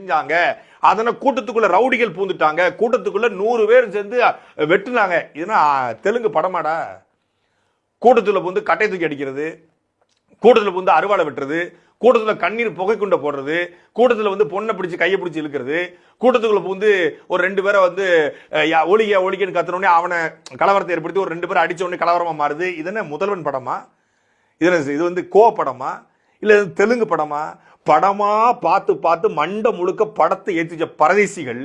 செஞ்சாங்க, அதனால கூட்டத்துக்குள்ள ரவுடிகள் பூந்துட்டாங்க, கூட்டத்துக்குள்ள 100 பேர் சேர்ந்து வெட்டுனாங்க. இதுனா தெலுங்கு படமாடா? கூட்டத்துல வந்து கட்டை தூக்கி அடிக்கிறது, கூட்டத்துல வந்து அருவாளை வெட்டுறது, கூட்டத்துல கண்ணீர் புகை குண்ட போடுறது, கூட்டத்துல வந்து பொண்ணை பிடிச்சி கையை பிடிச்சி இழுக்கிறது, கூட்டத்துக்குள்ள வந்து ஒரு 2 பேரை வந்து ஒளிக ஒளிகன்னு கத்துனோடனே அவனை கலவரத்தை ஏற்படுத்தி ஒரு 2 பேரை அடிச்ச உடனே கலவரமா மாறுது. இது என்ன முதல்வன் படமா? இது வந்து கோ படமா இல்ல தெலுங்கு படமா? படமா பார்த்து பார்த்து மண்ட முழுக்க படத்தை ஏற்றிச்ச பரதேசிகள்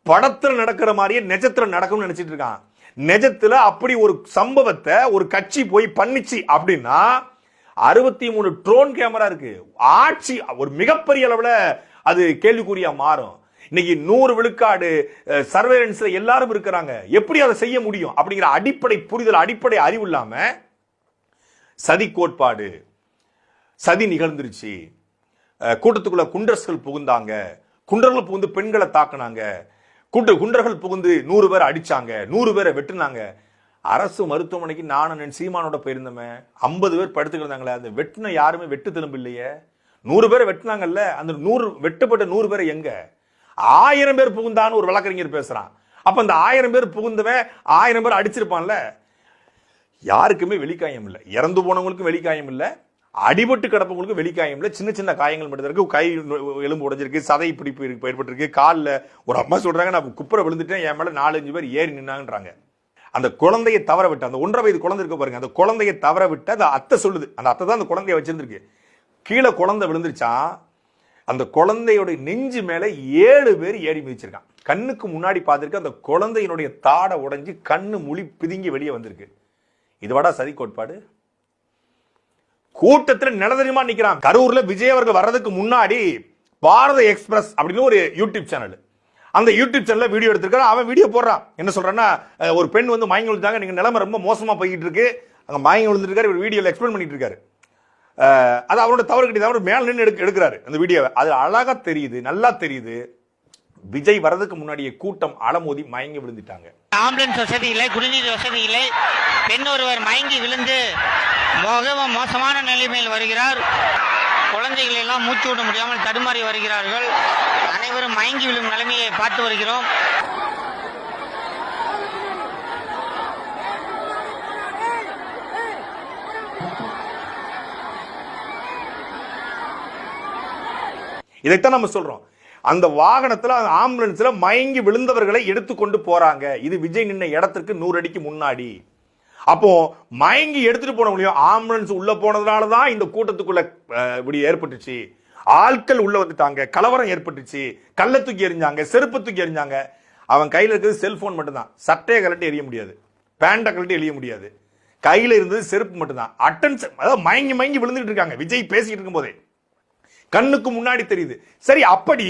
படத்துல நடக்கிற மாதிரியே நிஜத்துல நடக்கும்னு நினைச்சிட்டு இருக்கான். நிஜத்துல அப்படி ஒரு சம்பவத்தை ஒரு கட்சி போய் பண்ணிச்சு அப்படின்னா 63 ட்ரோன் கேமரா இருக்கு. ஆட்சி ஒரு மிகப்பெரிய அளவுல அது கேள்விக்குறியா மாறும். இன்னைக்கு 100 விழுக்காடு சர்வேலன்ஸ்ல எல்லாரும் இருக்கிறாங்க. எப்படி அதை செய்ய முடியும் அப்படிங்கிற அடிப்படை புரிதல், அடிப்படை அறிவு இல்லாம சதி கோட்பாடு, சதி நிகழ்ந்துருச்சு, கூட்டத்துக்குள்ள குண்டர்கள் புகுந்தாங்க, குண்டர்கள் புகுந்து பெண்களை தாக்குனாங்க, குண்டர்கள் புகுந்து 100 பேரை அடிச்சாங்க, 100 பேரை வெட்டுனாங்க. அரசு மருத்துவமனைக்கு நானும் சீமானோட போயிருந்தோமே, 50 பேர் படுத்துக்கிட்டாங்களே, அந்த வெட்டின யாருமே வெட்டு திரும்ப இல்லையே. 100 பேரை வெட்டினாங்கல்ல, அந்த 100 வெட்டப்பட்ட 100 பேரை எங்க? 1000 பேர் புகுந்தான்னு ஒரு வழக்கறிஞர் பேசுறான். அப்ப அந்த 1000 பேர் புகுந்தவன் 1000 பேர் அடிச்சிருப்பான்ல. யாருக்குமே வெளிக்காயம் இல்லை, இறந்து போனவங்களுக்கும் வெளிக்காயம் இல்லை, அடிபட்டு கிடப்பவங்களுக்கு வெளிக்காயம் இல்லை, சின்ன சின்ன காயங்கள் மட்டும் இருக்கு. கை எலும்பு உடைஞ்சிருக்கு, சதை பிடிப்பு ஏற்பட்டிருக்கு, காலில் ஒரு அம்மா சொல்றாங்க நான் குப்புற விழுந்துட்டேன், என் மேல 4-5 பேர் ஏறி நின்னாங்கன்றாங்க. அந்த குழந்தையை தவற விட்டு, அந்த 1.5 வயது குழந்தை இருக்க பாருங்க, அந்த குழந்தையை தவற விட்டு அந்த அத்தை சொல்லுது, அந்த அத்தை தான் அந்த குழந்தைய வச்சிருந்திருக்கு. கீழே குழந்தை விழுந்துருச்சா, அந்த குழந்தையோட நெஞ்சு மேல 7 பேர் ஏறி மிதிச்சிருக்கான். கண்ணுக்கு முன்னாடி பார்த்திருக்கு, அந்த குழந்தையினுடைய தாடை உடைஞ்சு கண்ணு முழி பிதுங்கி வெளியே வந்திருக்கு. இதுவாடா சதி கோட்பாடு? கூட்டத்தில் நிலதரிமா நிக்கிறான். கரூர்ல விஜய் அவர்கள் வர்றதுக்கு முன்னாடி பாரத எக்ஸ்பிரஸ் அப்படின்னு ஒரு யூடியூப் சேனல், அந்த யூடியூப் சேனல்ல வீடியோ எடுத்திருக்காரு. அவன் வீடியோ போடுறான். என்ன சொல்றான்னா, ஒரு பெண் வந்து மயங்கி விழுந்தாங்க, நீங்க நிலைமை ரொம்ப மோசமா போய்கிட்டு இருக்கு, அங்க மயங்கி விழுந்திருக்காரு. இவர் வீடியோல எக்ஸ்பிளைன் பண்ணிட்டு இருக்காரு. அது அவரோட தவறு கிடையாது, அவர் மேல நின்று எடுக்கிறாரு அந்த வீடியோவை. அது அழகா தெரியுது, நல்லா தெரியுது. விஜய் வரதுக்கு முன்னாடியே கூட்டம் அலமோதி மயங்கி விழுந்துட்டாங்க. ஆம்புலன்ஸ் வசதி இல்லை, குடிநீர் வசதி இல்லை. பெண் ஒருவர் மயங்கி விழுந்து மிகவும் மோசமான நிலைமையில் வருகிறார். குழந்தைகள் எல்லாம் மூச்சு விட முடியாமல் தடுமாறி வருகிறார்கள். அனைவரும் மயங்கி விழும் நிலைமையை பார்த்து வருகிறோம். இதைத்தான் நம்ம சொல்றோம். அந்த வாகனத்துல, ஆம்புலன்ஸ்ல மயங்கி விழுந்தவர்களை எடுத்துக்கொண்டு போறாங்க. இது விஜய் நின்ன இடத்துக்கு 100 அடிக்கு முன்னாடி. அப்போ மயங்கி எடுத்துட்டு போனவங்களையும் ஆம்புலன்ஸ் உள்ள போனதுனாலதான் இந்த கூட்டத்துக்குள்ள இப்படி ஏற்பட்டுச்சு. ஆட்கள் உள்ள வந்துட்டாங்க, கலவரம் ஏற்பட்டுச்சு, கள்ள தூக்கி எறிஞ்சாங்க, செருப்பு தூக்கி எறிஞ்சாங்க. அவன் கையில இருக்கிறது செல்போன் மட்டும்தான். சட்டையை கலட்டி எறிய முடியாது, பேண்ட கலட்டி எறிய முடியாது, கையில இருந்தது செருப்பு மட்டும்தான். அட்டென்ஷன், அதாவது மயங்கி மயங்கி விழுந்துட்டு இருக்காங்க. விஜய் பேசிட்டு இருக்கும் போதே கண்ணுக்கு முன்னாடி தெரியுது. சரி, அப்படி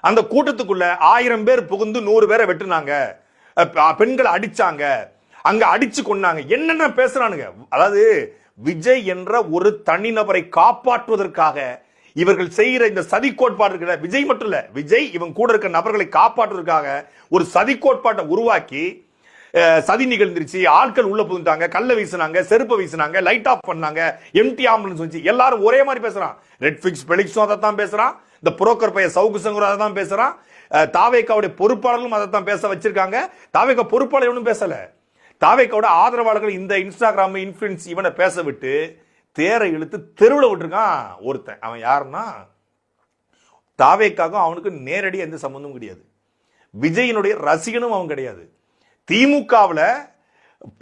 அந்த கூட்டத்துக்குள்ள 1000 பேர் புகுந்து 100 பேரை வெட்டுனாங்க, பெண்களை அடிச்சாங்க, அங்க அடிச்சு கொண்டாங்க, என்னென்ன பேசுறானுங்க. அதாவது விஜய் என்ற ஒரு தனிநபரை காப்பாற்றுவதற்காக இவர்கள் செய்கிற இந்த சதி கோட்பாடு இருக்கிற, விஜய் மட்டும் இல்ல, விஜய் இவங்க கூட இருக்கிற நபர்களை காப்பாற்றுவதற்காக ஒரு சதி கோட்பாட்டை உருவாக்கி சதி நிகழ்ந்துருச்சு. ஆட்கள் உள்ள புகுந்தாங்க, கல்ல வீசினாங்க, செருப்பை வீசினாங்க, லைட் ஆஃப் பண்ணாங்க, எம்டி ஆம்புலன்ஸ் வச்சு எல்லாரும் ஒரே மாதிரி பேசுறான். ரெட்ஃபிக்ஸ் பெலிக்ஸும் அதை தான் பேசுறான், இந்த புரோக்கர் பையன் சவுக்கு சங்கர் அதை தான் பேசுறான், தாவேக்காவுடைய பொறுப்பாளர்களும் அதை தான் பேச வச்சிருக்காங்க. தாவேக்கா பொறுப்பாளர் ஒன்றும் பேசல, தாவேக்காவோட ஆதரவாளர்கள் இந்த இன்ஸ்டாகிராம் இன்ஃபுளுன்ஸ் இவனை பேச விட்டு தேரை இழுத்து தெருவில் விட்டுருக்கான் ஒருத்தன். அவன் யாருன்னா, தாவேக்காவும் அவனுக்கு நேரடி எந்த சம்பந்தமும் கிடையாது, விஜயனுடைய ரசிகனும் அவன் கிடையாது. திமுகவில்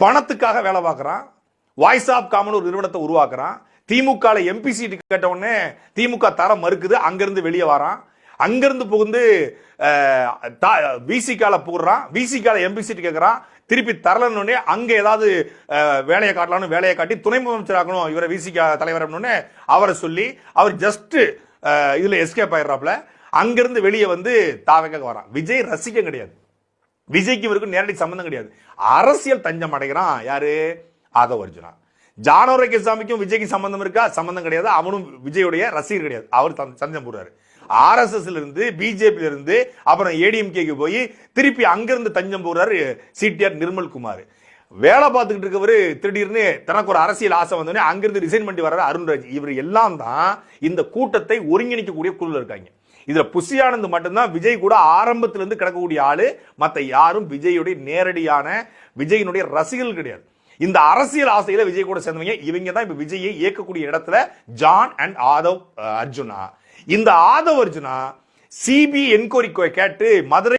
பணத்துக்காக வேலை பார்க்கறான், வாய்ஸ் ஆஃப் காமன் ஒரு நிறுவனத்தை உருவாக்குறான். திமுக எம்பி சீட்டு கேட்ட உடனே திமுக தர மறுக்குது, அங்கிருந்து வெளியே வரான். அங்கிருந்து புகுந்து விசிகால புகுறான், விசிகால எம்பி சீட்டு கேட்கறான், திருப்பி தரலன்னு அங்க ஏதாவது வேலையை காட்டலாம்னு வேலையை காட்டி துணை முதலமைச்சர் ஆகணும் இவரை விசிகா தலைவர் அவரை சொல்லி அவர் ஜஸ்ட் இதுல எஸ்கேப் ஆயிடுறாப்ல. அங்கிருந்து வெளியே வந்து தாவக வரான். விஜய் ரசிகம் கிடையாது, விஜய்க்கு இவருக்கு நேரடி சம்பந்தம் கிடையாது. அரசியல் தஞ்சம் அடைகிறான் யாரு? ஆதவ அர்ஜுனா. ஜானோரகேசாமிக்கும் விஜய்க்கு சம்பந்தம் இருக்கா? சம்பந்தம் கிடையாது. அவனும் விஜயுடைய ரசிகர் கிடையாது, அவர் தஞ்சம் போடுறாரு. ஆர்எஸ்எஸ் இருந்து, பிஜேபி இருந்து, அப்புறம் ஏடிஎம்கேக்கு போய் திருப்பி அங்கிருந்து தஞ்சம் போடுறாரு சிடிஆர் நிர்மல்குமார். வேலை பார்த்துக்கிட்டு இருக்கவர் திடீர்னு தனக்கு ஒரு அரசியல் ஆசை வந்தோடனே அங்கிருந்து ரிசைன் பண்ணி வர்றாரு அருண்ராஜ். இவர் எல்லாம் தான் இந்த கூட்டத்தை ஒருங்கிணைக்கக்கூடிய குழுல இருக்காங்க. இதுல புசி ஆனந்த் மட்டும்தான் விஜய் கூட ஆரம்பத்துல இருந்து கிடக்கக்கூடிய ஆளு. மத்த யாரும் விஜயுடைய நேரடியான விஜயினுடைய ரசிகர்கள் கிடையாது. இந்த அரசியல் ஆசையில விஜய் கூட சேர்ந்தவங்க இவங்க தான் இப்ப விஜயை இயக்கக்கூடிய இடத்துல ஜான் அண்ட் ஆதவ் அர்ஜுனா. இந்த ஆதவ் அர்ஜுனா சிபி என்கொயரி கேட்டு மதுரை